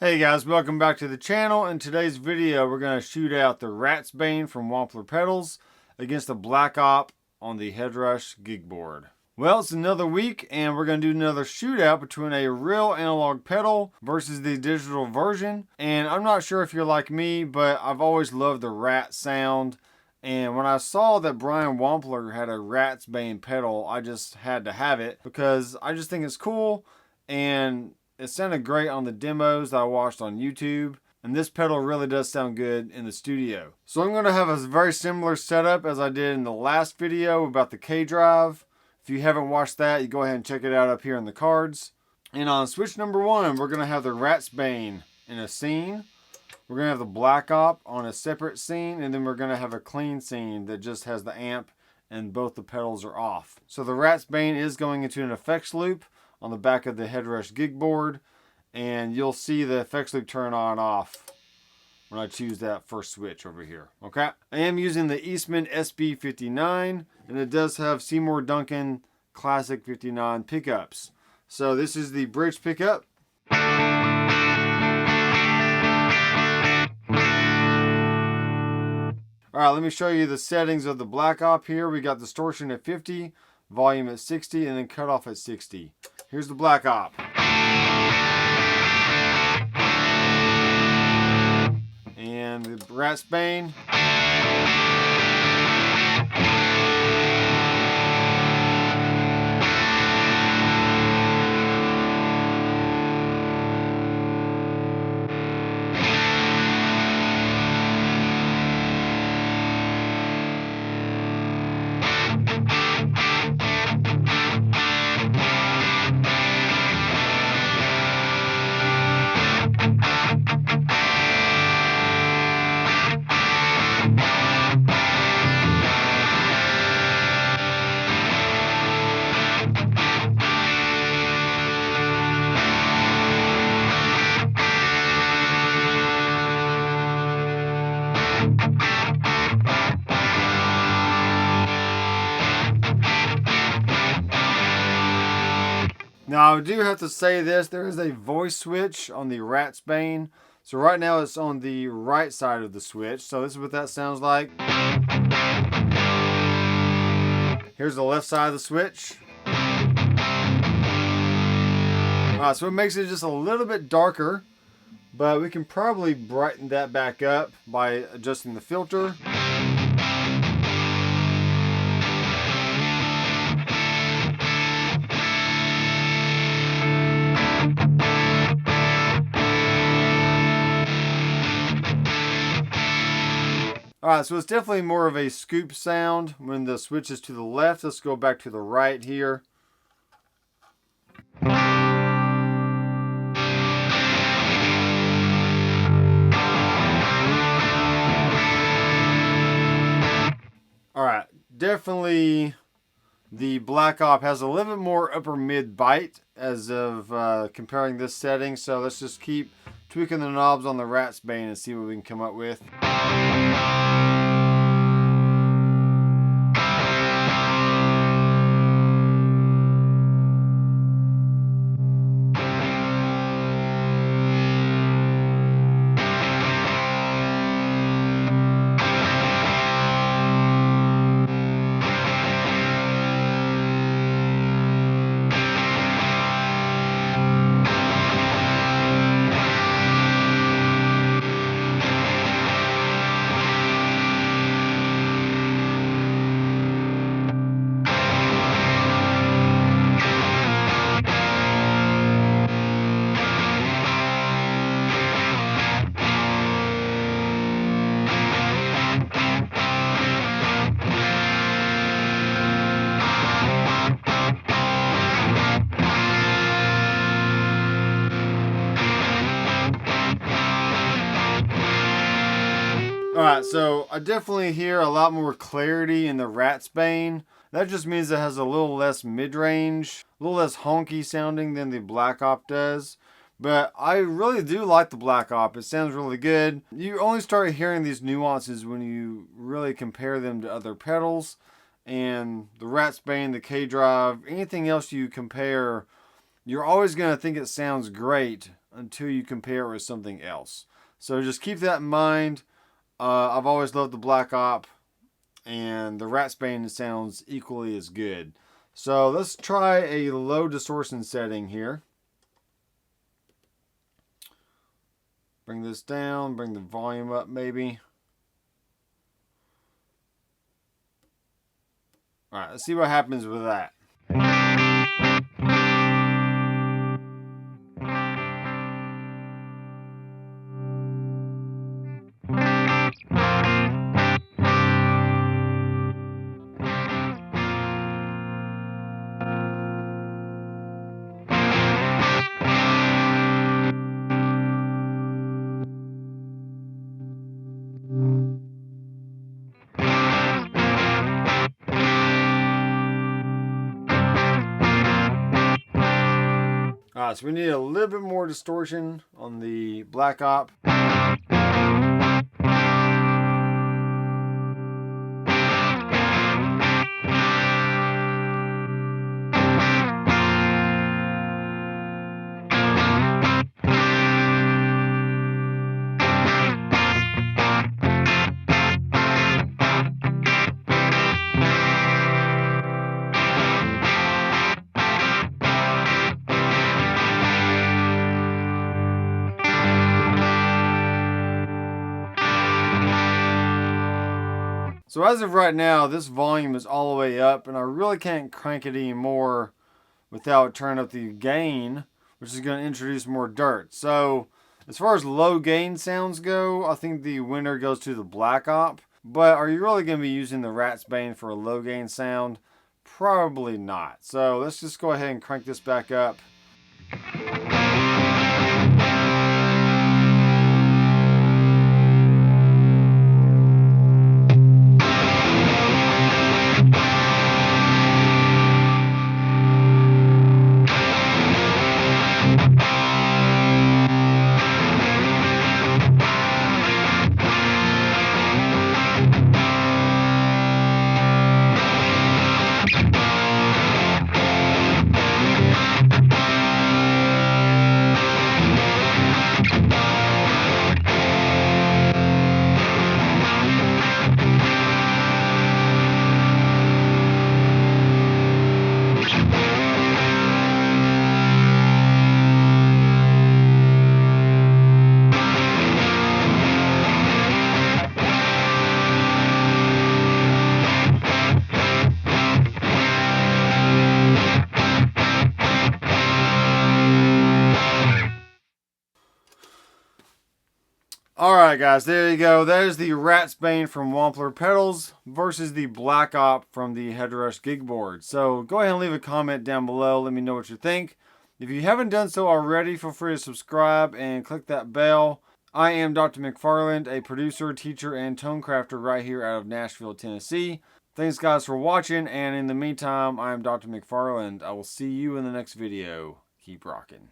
Hey guys, welcome back to the channel. In today's video, we're going to shoot out the Ratsbane from Wampler pedals against the BlackOp on the Headrush gig board. Well, it's another week and we're going to do another shootout between a real analog pedal versus the digital version. And I'm not sure if you're like me, but I've always loved the Rat sound. And when I saw that Brian Wampler had a Ratsbane pedal, I just had to have it because I just think it's cool. And it sounded great on the demos that I watched on YouTube, and this pedal really does sound good in the studio. So I'm going to have a very similar setup as I did in the last video about the K-Drive. If you haven't watched that, you go ahead and check it out up here in the cards. And on switch number 1, we're going to have the Ratsbane in a scene. We're going to have the BlackOp on a separate scene, and then we're going to have a clean scene that just has the amp and both the pedals are off. So the Ratsbane is going into an effects loop on the back of the Headrush gig board, and you'll see the effects loop turn on and off when I choose that first switch over here. Okay, I am using the Eastman SB59, and it does have Seymour Duncan Classic 59 pickups. So this is the bridge pickup. Alright, let me show you the settings of the BlackOp here. We got distortion at 50, volume at 60, and then cutoff at 60. Here's the BlackOp. And the Ratsbane. Now I do have to say this, there is a voice switch on the Ratsbane. So right now it's on the right side of the switch. So this is what that sounds like. Here's the left side of the switch. Alright, so it makes it just a little bit darker, but we can probably brighten that back up by adjusting the filter. Alright, so it's definitely more of a scoop sound when the switch is to the left. Let's go back to the right here. Alright, definitely the BlackOp has a little bit more upper mid bite as of comparing this setting. So let's just keep tweaking the knobs on the Ratsbane and see what we can come up with. Alright, so I definitely hear a lot more clarity in the Ratsbane. That just means it has a little less mid-range, a little less honky sounding than the BlackOp does. But I really do like the BlackOp. It sounds really good. You only start hearing these nuances when you really compare them to other pedals. And the Ratsbane, the K-Drive, anything else you compare, you're always going to think it sounds great until you compare it with something else. So just keep that in mind. I've always loved the BlackOp, and the Ratsbane sounds equally as good. So let's try a low distortion setting here. Bring this down, bring the volume up maybe. Alright, let's see what happens with that. Alright, so we need a little bit more distortion on the BlackOp. So as of right now, this volume is all the way up, and I really can't crank it anymore without turning up the gain, which is going to introduce more dirt. So as far as low gain sounds go, I think the winner goes to the BlackOp. But are you really going to be using the Ratsbane for a low gain sound? Probably not. So let's just go ahead and crank this back up. Alright guys, there you go. There's the Ratsbane from Wampler pedals versus the BlackOp from the Headrush gig board. So go ahead and leave a comment down below. Let me know what you think. If you haven't done so already, feel free to subscribe and click that bell. I am Dr. McFarland, a producer, teacher, and tone crafter right here out of Nashville, Tennessee. Thanks guys for watching, and in the meantime, I am Dr. McFarland. I will see you in the next video. Keep rocking.